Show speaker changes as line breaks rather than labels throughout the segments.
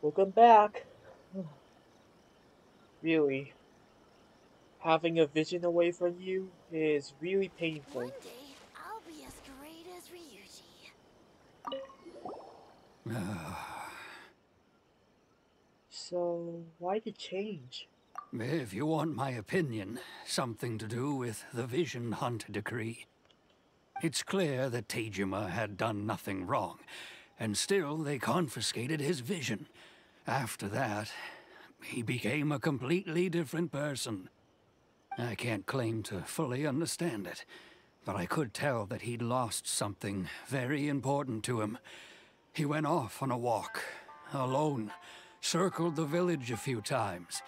Welcome back. Really, having a vision away from you is really painful.
One day, I'll be as great as Ryuji.
So, why the change?
If you want my opinion, something to do with the Vision Hunt decree. It's clear that Tejima had done nothing wrong, and still they confiscated his vision. After that, he became a completely different person. I can't claim to fully understand it, but I could tell that he'd lost something very important to him. He went off on a walk, alone, circled the village a few times,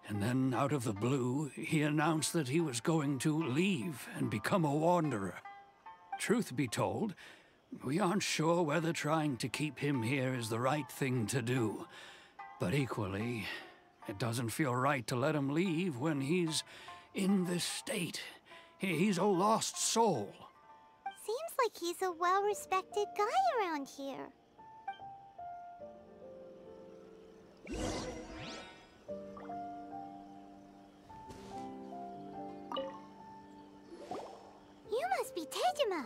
and then out of the blue, he announced that he was going to leave and become a wanderer. Truth be told, we aren't sure whether trying to keep him here is the right thing to do. But equally, it doesn't feel right to let him leave when he's in this state. He's a lost soul.
Seems like he's a well-respected guy around here. You must be Tejima.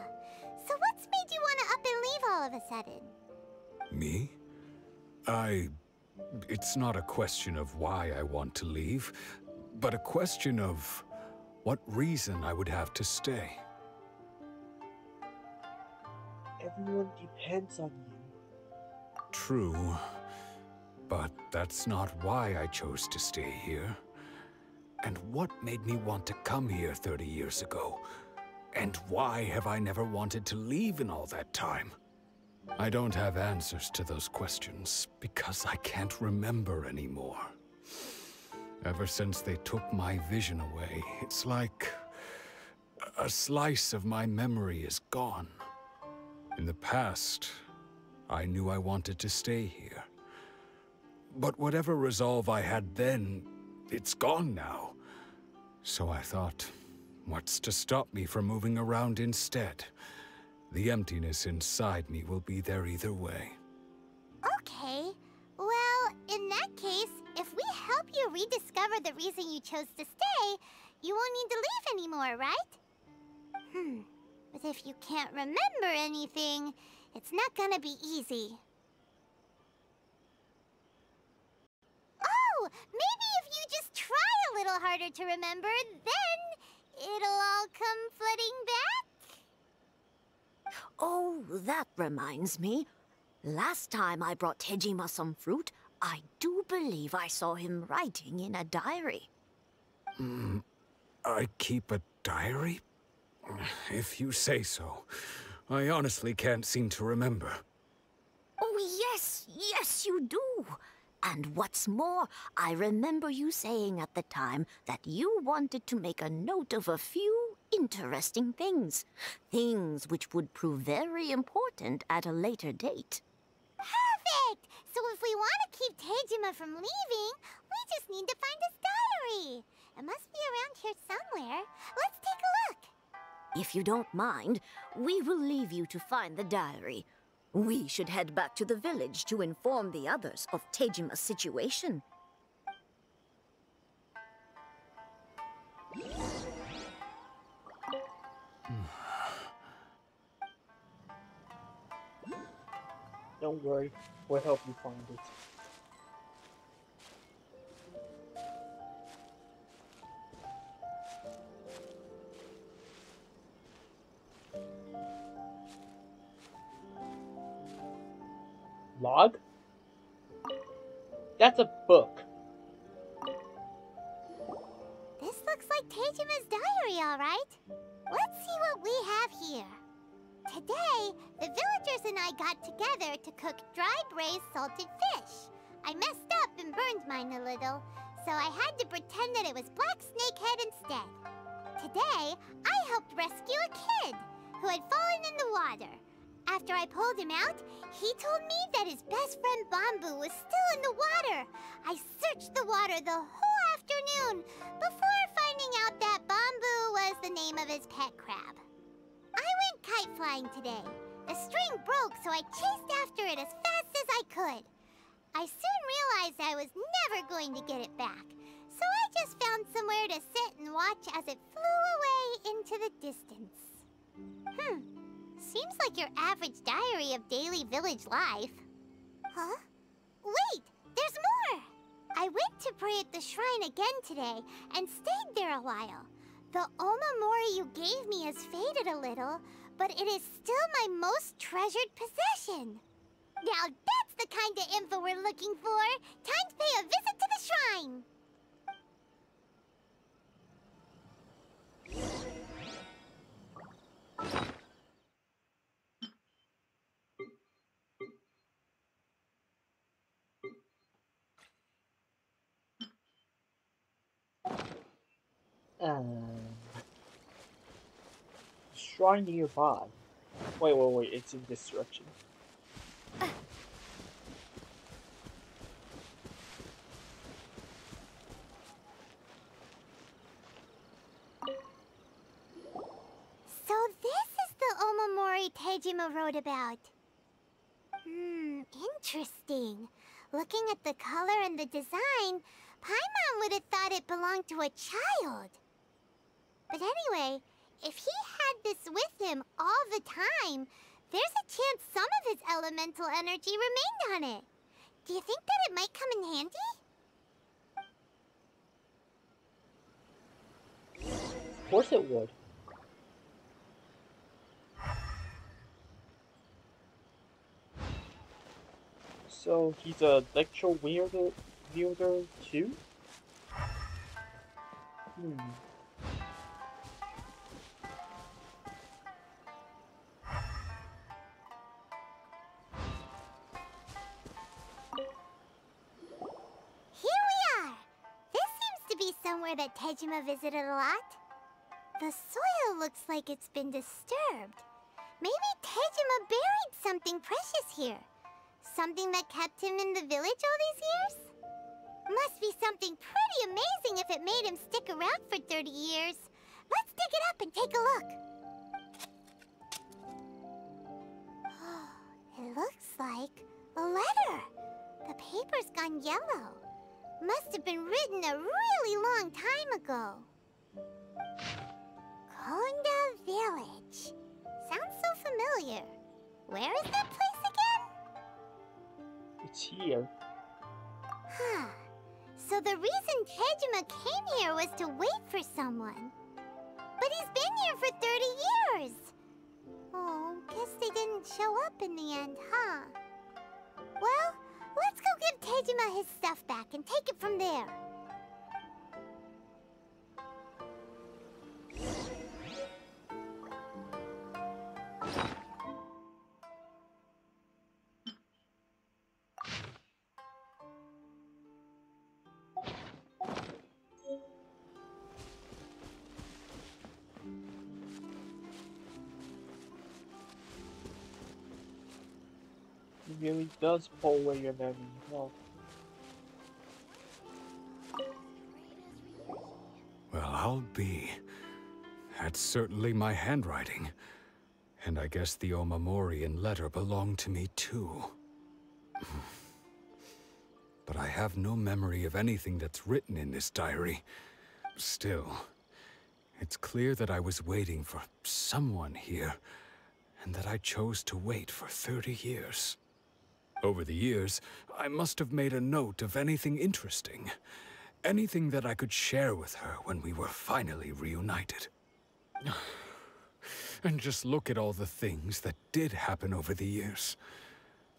So what's made you want to up and leave all of a sudden?
Me? It's not a question of why I want to leave, but a question of what reason I would have to stay.
Everyone depends on you.
True, but that's not why I chose to stay here. And what made me want to come here 30 years ago? And why have I never wanted to leave in all that time? I don't have answers to those questions because I can't remember anymore. Ever since they took my vision away, it's like a slice of my memory is gone. In the past, I knew I wanted to stay here. But whatever resolve I had then, it's gone now. So I thought, what's to stop me from moving around instead? The emptiness inside me will be there either way.
Okay. Well, in that case, if we help you rediscover the reason you chose to stay, you won't need to leave anymore, right? But if you can't remember anything, it's not gonna be easy. Oh, maybe if you just try a little harder to remember, then it'll all come flooding back?
Oh, that reminds me. Last time I brought Tejima some fruit, I do believe I saw him writing in a diary.
I keep a diary? If you say so. I honestly can't seem to remember.
Oh, yes, you do. And what's more, I remember you saying at the time that you wanted to make a note of a few interesting things. Things which would prove very important at a later date.
Perfect! So if we want to keep Tejima from leaving, we just need to find his diary. It must be around here somewhere. Let's take a look.
If you don't mind, we will leave you to find the diary. We should head back to the village to inform the others of Tejima's situation.
Don't worry, we'll help you find it. Log? That's a book.
This looks like Tejima's diary, all right. Let's see what we have here. Today, the villagers and I got together to cook dry braised salted fish. I messed up and burned mine a little, so I had to pretend that it was black snakehead instead. Today, I helped rescue a kid who had fallen in the water. After I pulled him out, he told me that his best friend Bamboo was still in the water. I searched the water the whole afternoon before finding out that Bamboo was the name of his pet crab. I went kite flying today. The string broke, so I chased after it as fast as I could. I soon never going to get it back. So I just found somewhere to sit and watch as it flew away into the distance. Seems like your average diary of daily village life. Huh? Wait, there's more! I went to pray at the shrine again today and stayed there a while. The Omamori you gave me has faded a little, but it is still my most treasured possession. Now that's the kind of info we're looking for. Time to pay a visit to the shrine.
Shrine nearby. Wait, it's in this direction.
So this is the Omamori Tejima wrote about. Interesting. Looking at the color and the design, Paimon would have thought it belonged to a child. But anyway, if he had this with him all the time, there's a chance some of his elemental energy remained on it. Do you think that it might come in handy?
Of course it would. So he's a lecture wielder too?
Here we are! This seems to be somewhere that Tejima visited a lot. The soil looks like it's been disturbed. Maybe Tejima buried something precious here. Something that kept him in the village all these years? Must be something pretty amazing if it made him stick around for 30 years. Let's dig it up and take a look. It looks like a letter. The paper's gone yellow. Must have been written a really long time ago. Konda Village. Sounds so familiar. Where is that place again?
It's here.
Huh. So the reason Tejima came here was to wait for someone. But he's been here for 30 years. Oh, guess they didn't show up in the end, huh? Well, let's go give Tejima his stuff back and take it from there.
It really does pull away your memory. Well,
Well, I'll be. That's certainly my handwriting. And I guess the Omamorian letter belonged to me too. But I have no memory of anything that's written in this diary. Still, it's clear that I was waiting for someone here, and that I chose to wait for 30 years. Over the years, I must have made a note of anything interesting. Anything that I could share with her when we were finally reunited. And just look at all the things that did happen over the years.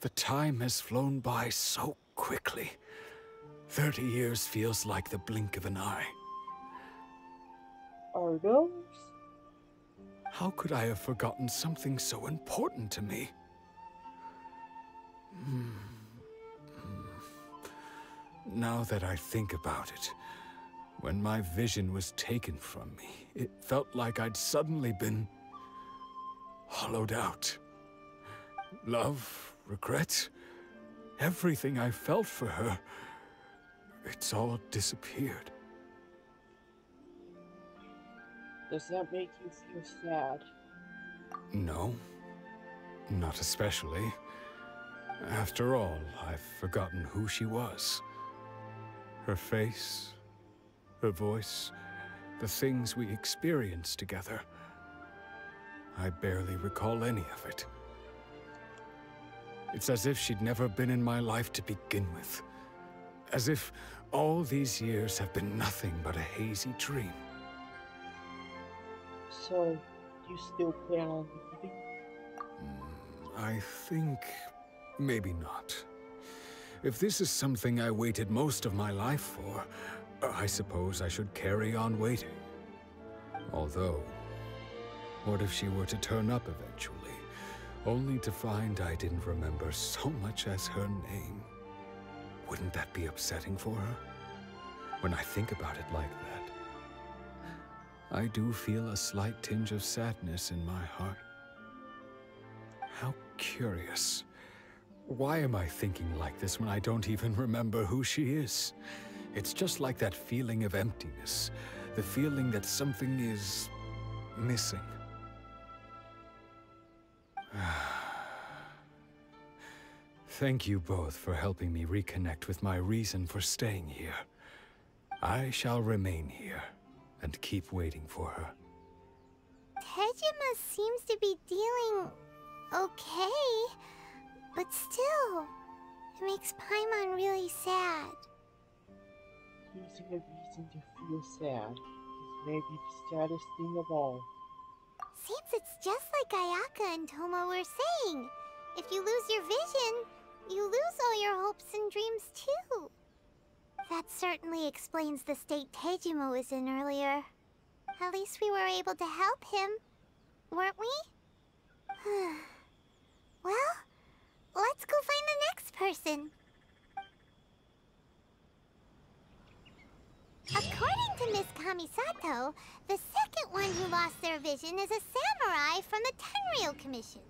The time has flown by so quickly. 30 years feels like the blink of an eye.
are those?
How could I have forgotten something so important to me? Now that I think about it, when my vision was taken from me, it felt like I'd suddenly been hollowed out. Love, regret, everything I felt for her, it's all disappeared.
Does that make you feel sad?
No, not especially. After all, I've forgotten who she was. Her face, her voice, the things we experienced together. I barely recall any of it. It's as if she'd never been in my life to begin with. As if all these years have been nothing but a hazy dream.
So, you still plan on leaving?
I think maybe not. If this is something I waited most of my life for, I suppose I should carry on waiting. Although, what if she were to turn up eventually, only to find I didn't remember so much as her name? Wouldn't that be upsetting for her? When I think about it like that, I do feel a slight tinge of sadness in my heart. How curious. Why am I thinking like this when I don't even remember who she is? It's just like that feeling of emptiness, the feeling that something is missing. Thank you both for helping me reconnect with my reason for staying here. I shall remain here and keep waiting for her.
Tejima seems to be dealing okay, but still, it makes Paimon really sad.
Losing a reason to feel sad is maybe the saddest thing of all.
Seems it's just like Ayaka and Toma were saying. If you lose your vision, you lose all your hopes and dreams too. That certainly explains the state Tejima was in earlier. At least we were able to help him, weren't we? Well, let's go find the next person. According to Miss Kamisato, the second one who lost their vision is a samurai from the Tenryou Commission.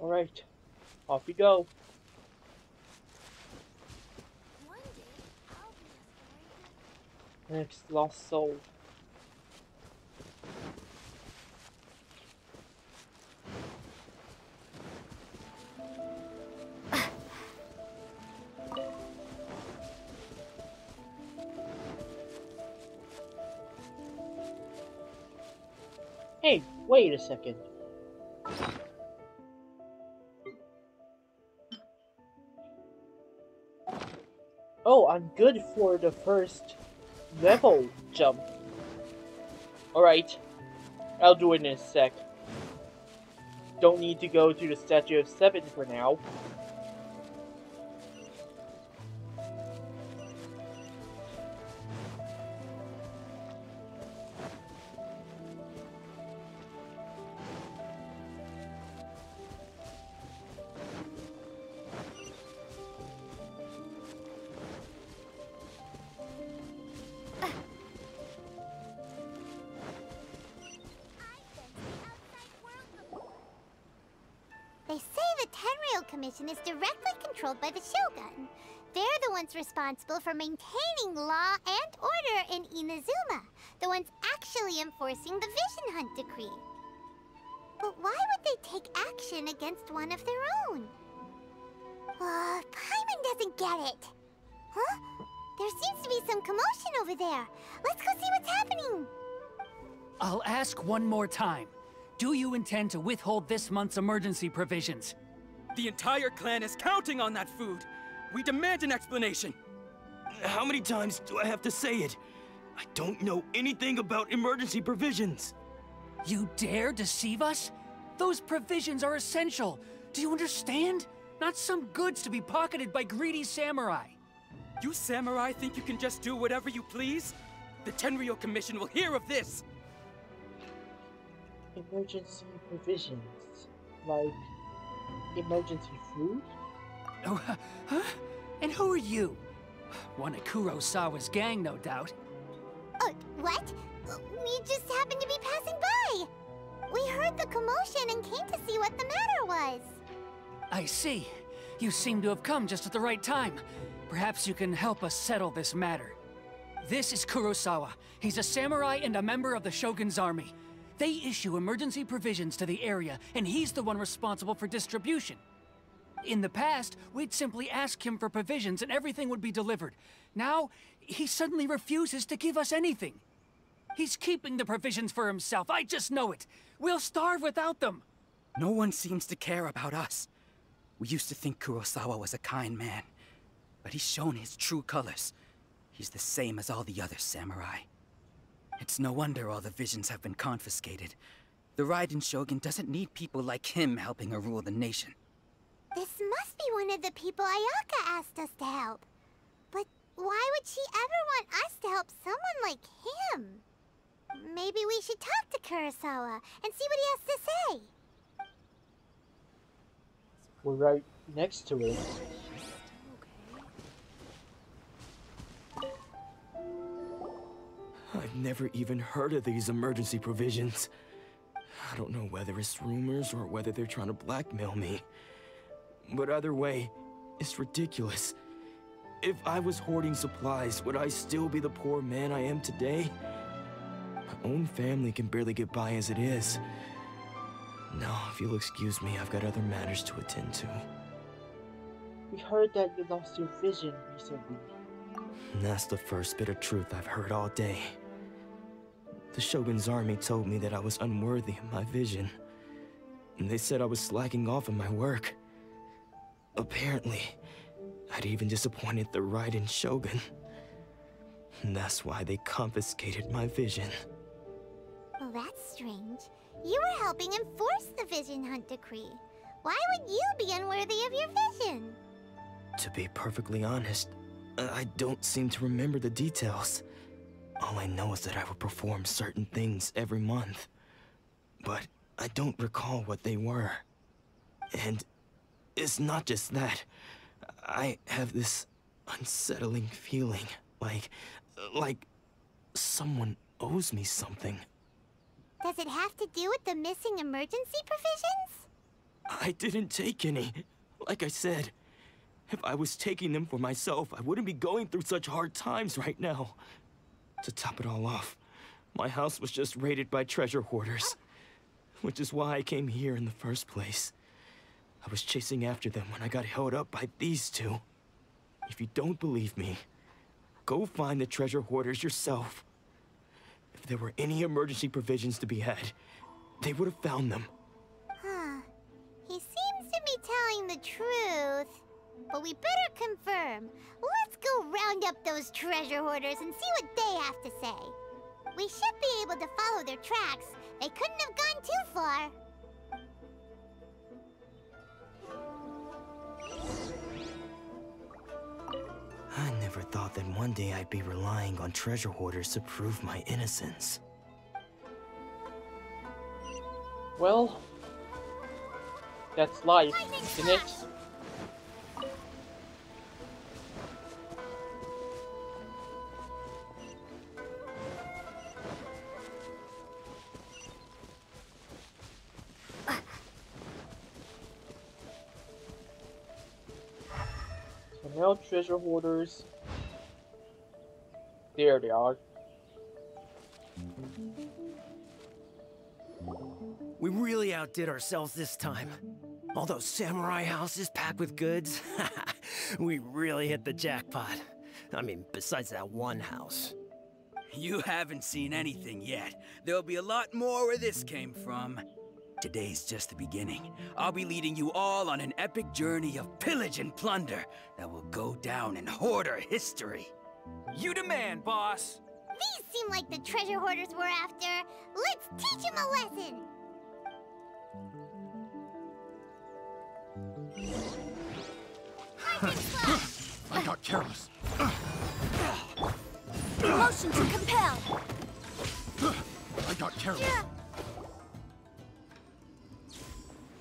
Alright, off we go.
One day, I'll be a story.
Next lost soul. Hey, wait a second. Oh, I'm good for the first level jump. Alright, I'll do it in a sec. Don't need to go to the Statue of 7 for now.
They say the Tenryou Commission is directly controlled by the Shogun. They're the ones responsible for maintaining law and order in Inazuma, the ones actually enforcing the Vision Hunt decree. But why would they take action against one of their own? Paimon doesn't get it. Huh? There seems to be some commotion over there. Let's go see what's happening.
I'll ask one more time. Do you intend to withhold this month's emergency provisions?
The entire clan is counting on that food. We demand an explanation.
How many times do I have to say it? I don't know anything about emergency provisions.
You dare deceive us? Those provisions are essential. Do you understand? Not some goods to be pocketed by greedy samurai.
You samurai think you can just do whatever you please? The Tenryou Commission will hear of this!
Emergency provisions. Like, emergency food?
Oh, huh? And who are you? One of Kurosawa's gang, no doubt.
What? We just happened to be passing by. We heard the commotion and came to see what the matter was.
I see. You seem to have come just at the right time. Perhaps you can help us settle this matter. This is Kurosawa. He's a samurai and a member of the Shogun's army. They issue emergency provisions to the area, and he's the one responsible for distribution. In the past, we'd simply ask him for provisions and everything would be delivered. Now, he suddenly refuses to give us anything. He's keeping the provisions for himself, I just know it. We'll starve without them.
No one seems to care about us. We used to think Kurosawa was a kind man, but he's shown his true colors. He's the same as all the other samurai. It's no wonder all the visions have been confiscated. The Raiden Shogun doesn't need people like him helping her rule the nation.
This must be one of the people Ayaka asked us to help. But why would she ever want us to help someone like him? Maybe we should talk to Kurosawa and see what he has to say.
We're right next to it.
I've never even heard of these emergency provisions. I don't know whether it's rumors or whether they're trying to blackmail me. But either way, it's ridiculous. If I was hoarding supplies, would I still be the poor man I am today? My own family can barely get by as it is. Now, if you'll excuse me, I've got other matters to attend to.
We heard that you lost your vision recently.
And that's the first bit of truth I've heard all day. The Shogun's army told me that I was unworthy of my vision. And they said I was slacking off in my work. Apparently, I'd even disappointed the Raiden Shogun. And that's why they confiscated my vision.
Well, that's strange. You were helping enforce the Vision Hunt Decree. Why would you be unworthy of your vision?
To be perfectly honest, I don't seem to remember the details. All I know is that I would perform certain things every month. But I don't recall what they were. And it's not just that. I have this unsettling feeling, like someone owes me something.
Does it have to do with the missing emergency provisions?
I didn't take any. Like I said, if I was taking them for myself, I wouldn't be going through such hard times right now. To top it all off, my house was just raided by treasure hoarders, which is why I came here in the first place. I was chasing after them when I got held up by these two. If you don't believe me, go find the treasure hoarders yourself. If there were any emergency provisions to be had, they would have found them.
Huh. He seems to be telling the truth. But we better confirm. Let's go round up those treasure hoarders and see what they have to say. We should be able to follow their tracks. They couldn't have gone too far.
I never thought that one day I'd be relying on treasure hoarders to prove my innocence.
Well, that's life, isn't it? So now treasure hoarders. There they are.
We really outdid ourselves this time. All those samurai houses packed with goods. We really hit the jackpot. I mean, besides that one house.
You haven't seen anything yet. There'll be a lot more where this came from. Today's just the beginning. I'll be leading you all on an epic journey of pillage and plunder that will go down in hoarder history. You demand, boss!
These seem like the treasure hoarders we're after. Let's teach them a lesson.
I got careless.
Motion to compel.
I got careless.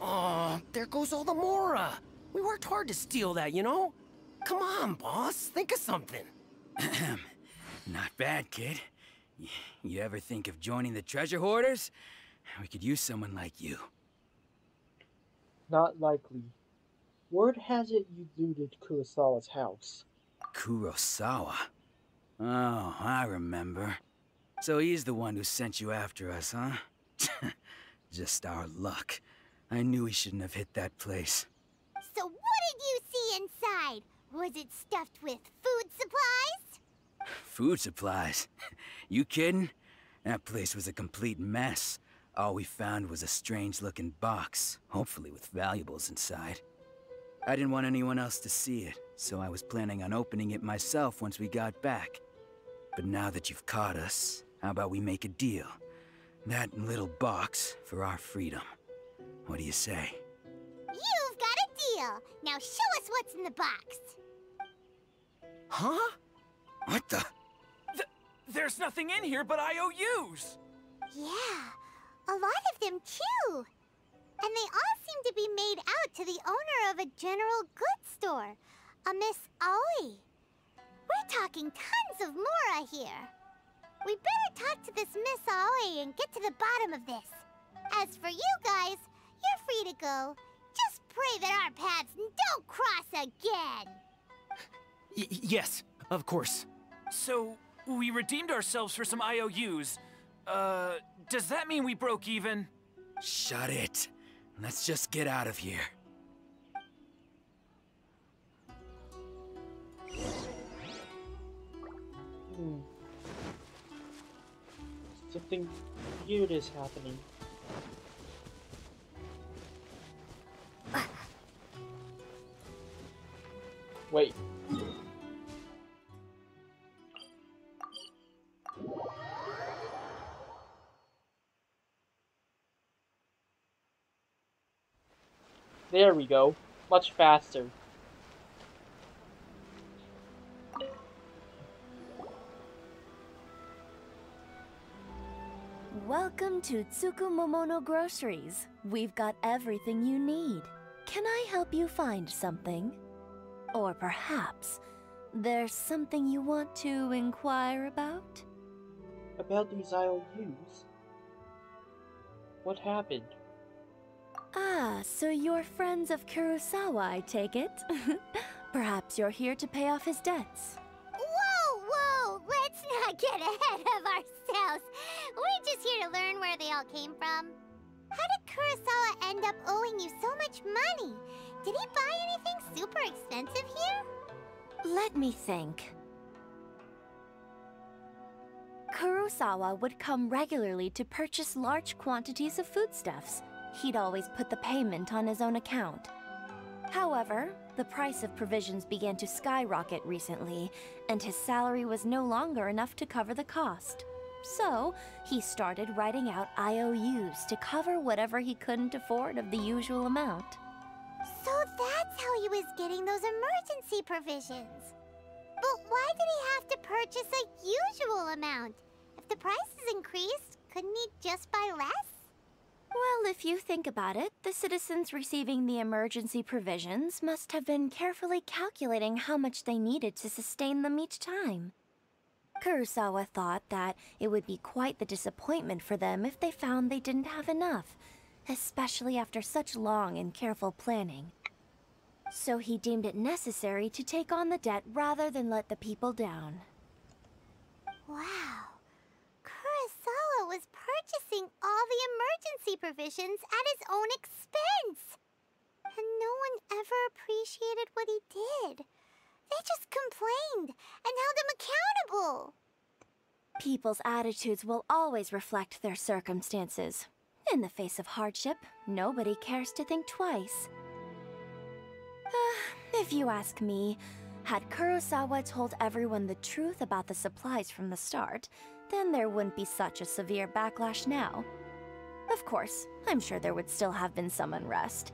Oh, there goes all the Mora. We worked hard to steal that, you know? Come on, boss. Think of something.
Not bad, kid. You ever think of joining the treasure hoarders? We could use someone like you.
Not likely. Word has it you looted Kurosawa's house.
Kurosawa? Oh, I remember. So he's the one who sent you after us, huh? Just our luck. I knew he shouldn't have hit that place.
So what did you see inside? Was it stuffed with food supplies?
Food supplies? You kidding? That place was a complete mess. All we found was a strange-looking box, hopefully with valuables inside. I didn't want anyone else to see it, so I was planning on opening it myself once we got back. But now that you've caught us, how about we make a deal? That little box for our freedom. What do you say?
You've got a deal. Now show us what's in the box.
Huh?
What the?
There's nothing in here but IOUs!
Yeah, a lot of them too. And they all seem to be made out to the owner of a general goods store, a Miss Aoi. We're talking tons of Mora here. We better talk to this Miss Aoi and get to the bottom of this. As for you guys, you're free to go. Just pray that our paths don't cross again.
Yes, of course.
So, we redeemed ourselves for some IOUs. Does that mean we broke even?
Shut it. Let's just get out of here.
Something weird is happening. Wait. There we go. Much faster.
Welcome to Tsukumomono Groceries. We've got everything you need. Can I help you find something? Or perhaps there's something you want to inquire about?
About these IOUs? What happened?
Ah, so you're friends of Kurosawa, I take it? Perhaps you're here to pay off his debts.
Whoa! Let's not get ahead of ourselves. We're just here to learn where they all came from. How did Kurosawa end up owing you so much money? Did he buy anything super expensive here?
Let me think. Kurosawa would come regularly to purchase large quantities of foodstuffs. He'd always put the payment on his own account. However, the price of provisions began to skyrocket recently, and his salary was no longer enough to cover the cost. So, he started writing out IOUs to cover whatever he couldn't afford of the usual amount.
So that's how he was getting those emergency provisions. But why did he have to purchase a usual amount? If the prices increased, couldn't he just buy less?
Well, if you think about it, the citizens receiving the emergency provisions must have been carefully calculating how much they needed to sustain them each time. Kurosawa thought that it would be quite the disappointment for them if they found they didn't have enough, especially after such long and careful planning. So he deemed it necessary to take on the debt rather than let the people down.
Wow. Kurosawa was purchasing all the emergency provisions at his own expense. And no one ever appreciated what he did. They just complained and held him accountable.
People's attitudes will always reflect their circumstances. In the face of hardship, nobody cares to think twice. If you ask me, had Kurosawa told everyone the truth about the supplies from the start, then there wouldn't be such a severe backlash now. Of course, I'm sure there would still have been some unrest.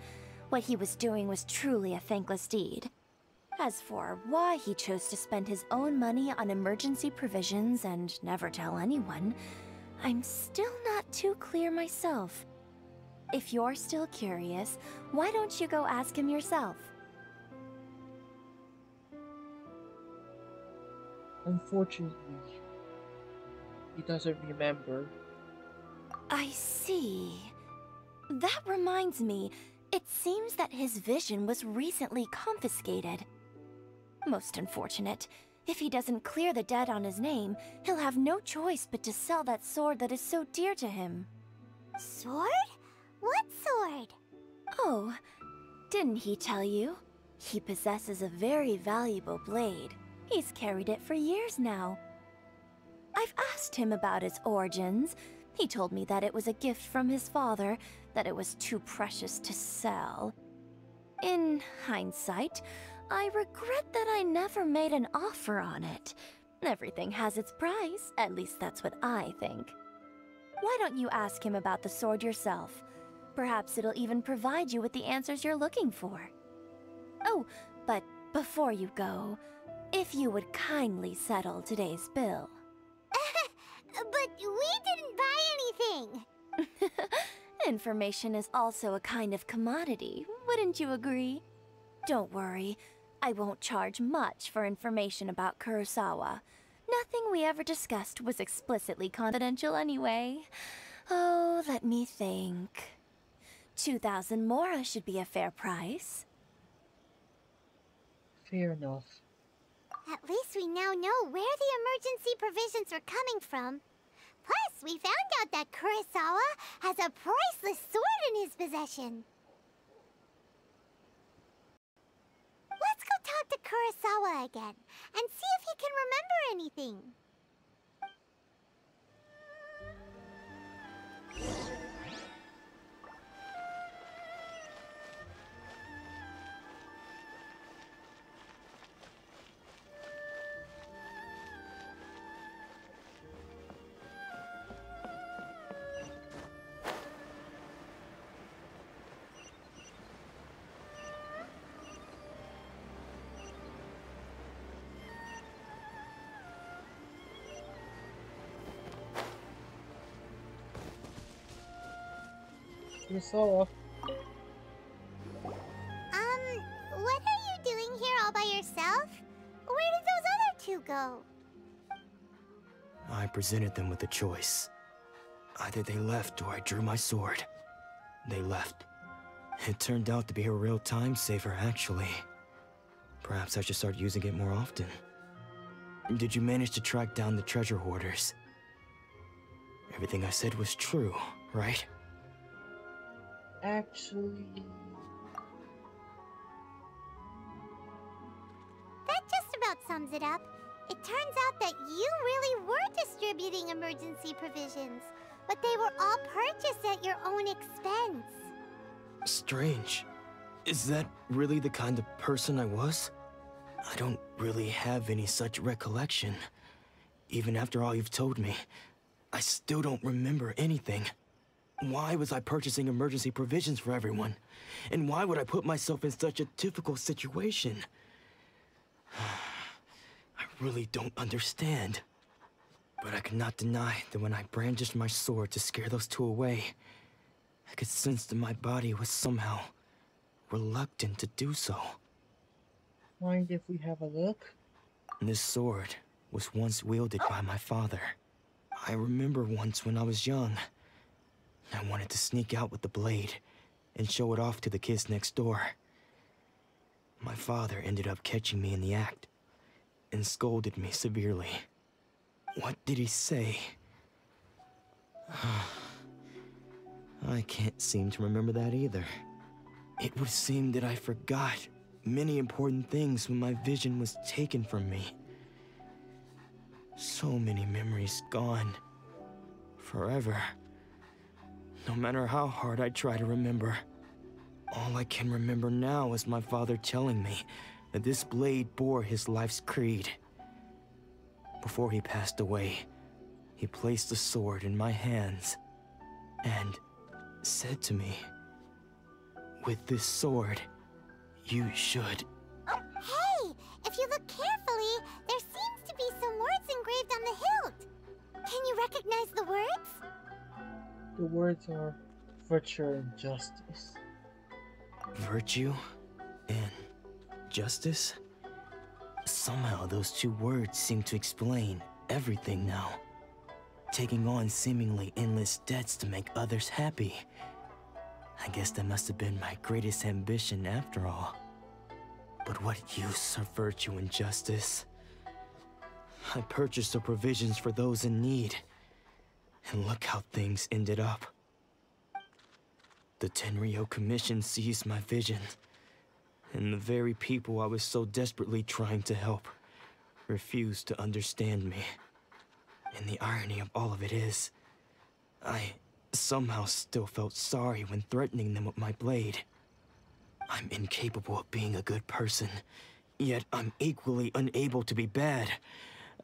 What he was doing was truly a thankless deed. As for why he chose to spend his own money on emergency provisions and never tell anyone, I'm still not too clear myself. If you're still curious, why don't you go ask him yourself?
Unfortunately, he doesn't remember.
I see. That reminds me, it seems that his vision was recently confiscated. Most unfortunate. If he doesn't clear the debt on his name, he'll have no choice but to sell that sword that is so dear to him.
Sword? What sword?
Oh, didn't he tell you? He possesses a very valuable blade. He's carried it for years now. I've asked him about its origins. He told me that it was a gift from his father, that it was too precious to sell. In hindsight, I regret that I never made an offer on it. Everything has its price, at least that's what I think. Why don't you ask him about the sword yourself? Perhaps it'll even provide you with the answers you're looking for. Oh, but before you go, if you would kindly settle today's bill.
But we didn't buy anything!
Information is also a kind of commodity, wouldn't you agree? Don't worry, I won't charge much for information about Kurosawa. Nothing we ever discussed was explicitly confidential anyway. Oh, let me think. 2,000 mora should be a fair price.
Fair enough.
At least we now know where the emergency provisions are coming from. Plus, we found out that Kurosawa has a priceless sword in his possession. Let's go talk to Kurosawa again, and see if he can remember anything.
Kurosawa.
What are you doing here all by yourself? Where did those other two go?
I presented them with a choice. Either they left or I drew my sword. They left. It turned out to be a real time saver, actually. Perhaps I should start using it more often. Did you manage to track down the treasure hoarders? Everything I said was true, right?
Actually...
That just about sums it up. It turns out that you really were distributing emergency provisions, but they were all purchased at your own expense.
Strange. Is that really the kind of person I was? I don't really have any such recollection. Even after all you've told me, I still don't remember anything. Why was I purchasing emergency provisions for everyone? And why would I put myself in such a difficult situation? I really don't understand. But I cannot deny that when I brandished my sword to scare those two away, I could sense that my body was somehow reluctant to do so.
Mind if we have a look?
This sword was once wielded by my father. I remember once when I was young, I wanted to sneak out with the blade and show it off to the kids next door. My father ended up catching me in the act and scolded me severely. What did he say? I can't seem to remember that either. It would seem that I forgot many important things when my vision was taken from me. So many memories gone. Forever. No matter how hard I try to remember, all I can remember now is my father telling me that this blade bore his life's creed. Before he passed away, he placed the sword in my hands and said to me, "With this sword, you should..."
Hey! If you look carefully, there seems to be some words engraved on the hilt. Can you recognize the words?
The words are virtue and justice.
Virtue and justice? Somehow those two words seem to explain everything now. Taking on seemingly endless debts to make others happy. I guess that must have been my greatest ambition after all. But what use of virtue and justice? I purchased the provisions for those in need. And look how things ended up. The Tenryo Commission seized my vision. And the very people I was so desperately trying to help refused to understand me. And the irony of all of it is, I somehow still felt sorry when threatening them with my blade. I'm incapable of being a good person, yet I'm equally unable to be bad.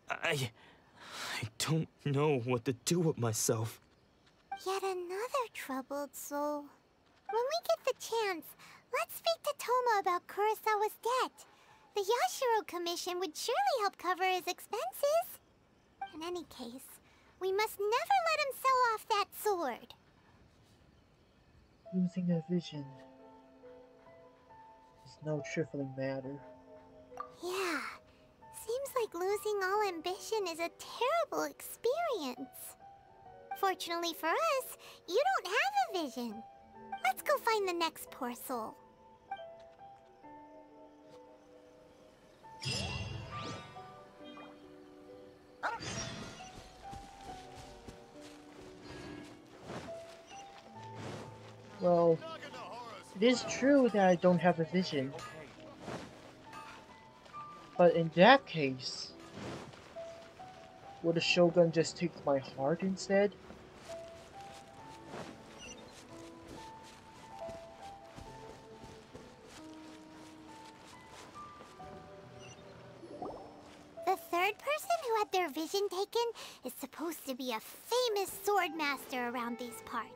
I don't know what to do with myself.
Yet another troubled soul. When we get the chance, let's speak to Toma about Kurosawa's debt. The Yashiro Commission would surely help cover his expenses. In any case, we must never let him sell off that sword.
Losing a vision is no trifling matter.
Yeah, seems like losing all ambition is a terrible experience. Fortunately for us, you don't have a vision. Let's go find the next poor soul.
Well, it is true that I don't have a vision. But in that case, would the Shogun just take my heart instead?
The third person who had their vision taken is supposed to be a famous sword master around these parts.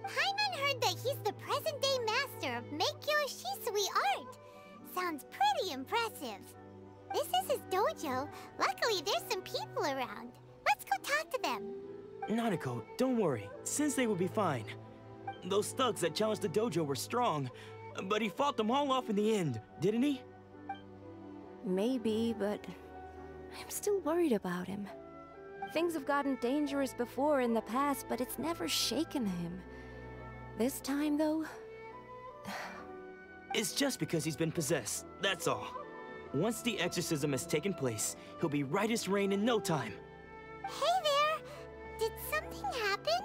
Paimon heard that he's the present-day master of Meikyo Shisui art. Sounds pretty impressive. This is his dojo. Luckily, there's some people around. Let's go talk to them.
Nanako, don't worry. Sensei will be fine. Those thugs that challenged the dojo were strong, but he fought them all off in the end, didn't he?
Maybe, but I'm still worried about him. Things have gotten dangerous before in the past, but it's never shaken him. This time, though...
It's just because he's been possessed, that's all. Once the exorcism has taken place, he'll be right as rain in no time.
Hey there! Did something happen?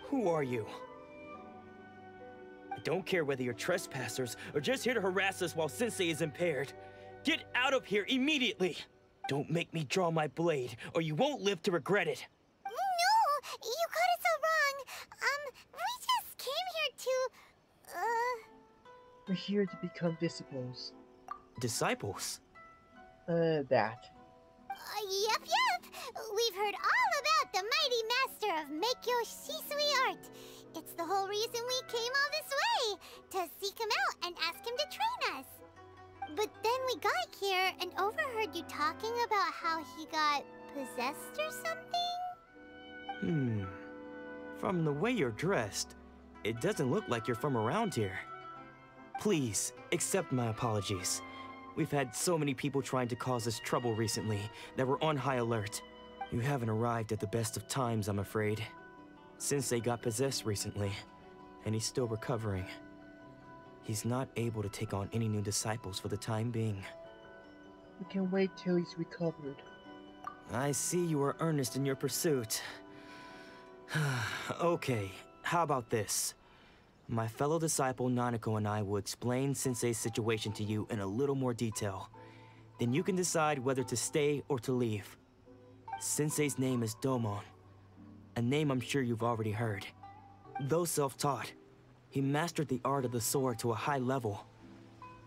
Who are you? I don't care whether you're trespassers or just here to harass us while Sensei is impaired. Get out of here immediately! Don't make me draw my blade, or you won't live to regret it.
No! You got it so wrong! We just came here to...
We're here to become disciples.
Disciples?
That.
Yep. We've heard all about the mighty master of Meikyo Shisui art. It's the whole reason we came all this way, to seek him out and ask him to train us. But then we got here and overheard you talking about how he got possessed or something?
From the way you're dressed, it doesn't look like you're from around here. Please, accept my apologies. We've had so many people trying to cause us trouble recently that we're on high alert. You haven't arrived at the best of times, I'm afraid. Sensei got possessed recently, and he's still recovering. He's not able to take on any new disciples for the time being.
We can wait till he's recovered.
I see you are earnest in your pursuit. Okay, how about this? My fellow disciple Nanako and I will explain Sensei's situation to you in a little more detail. Then you can decide whether to stay or to leave. Sensei's name is Domon, a name I'm sure you've already heard. Though self-taught, he mastered the art of the sword to a high level.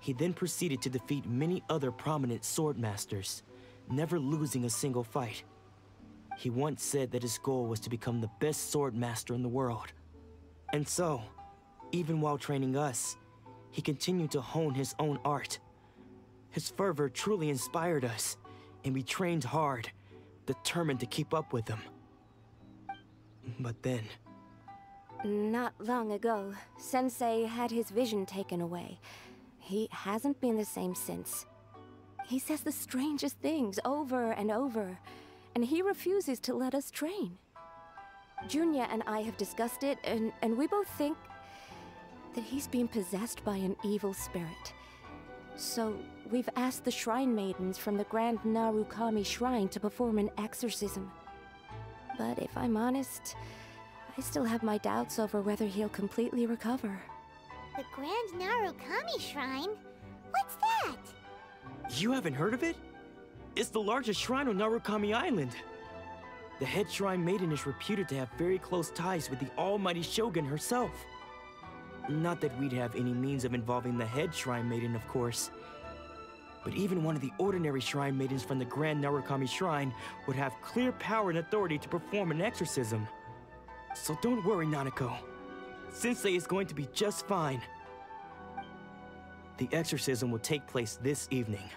He then proceeded to defeat many other prominent sword masters, never losing a single fight. He once said that his goal was to become the best sword master in the world. And so, even while training us, he continued to hone his own art. His fervor truly inspired us, and we trained hard, determined to keep up with him. But then...
Not long ago, Sensei had his vision taken away. He hasn't been the same since. He says the strangest things over and over, and he refuses to let us train. Junya and I have discussed it, and we both think that he's been possessed by an evil spirit. So, we've asked the Shrine Maidens from the Grand Narukami Shrine to perform an exorcism. But if I'm honest, I still have my doubts over whether he'll completely recover.
The Grand Narukami Shrine? What's that?
You haven't heard of it? It's the largest shrine on Narukami Island. The head shrine maiden is reputed to have very close ties with the almighty Shogun herself. Not that we'd have any means of involving the head shrine maiden, of course. But even one of the ordinary shrine maidens from the Grand Narukami Shrine would have clear power and authority to perform an exorcism. So don't worry, Nanako. Sensei is going to be just fine. The exorcism will take place this evening.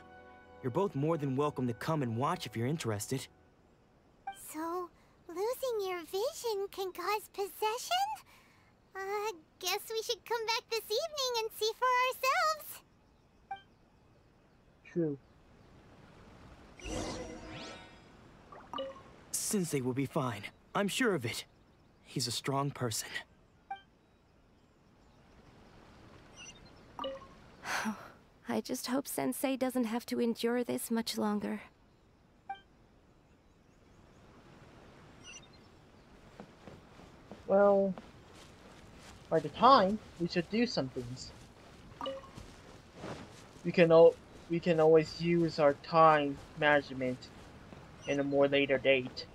You're both more than welcome to come and watch if you're interested.
So, losing your vision can cause possession? Guess we should come back this evening and see for ourselves.
True.
Sensei will be fine. I'm sure of it. He's a strong person.
I just hope Sensei doesn't have to endure this much longer.
Well, by the time, we should do some things. We can always use our time management in a more later date.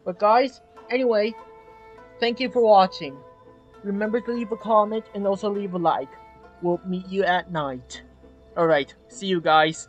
But guys, anyway, thank you for watching. Remember to leave a comment and also leave a like. We'll meet you at night. Alright, see you guys.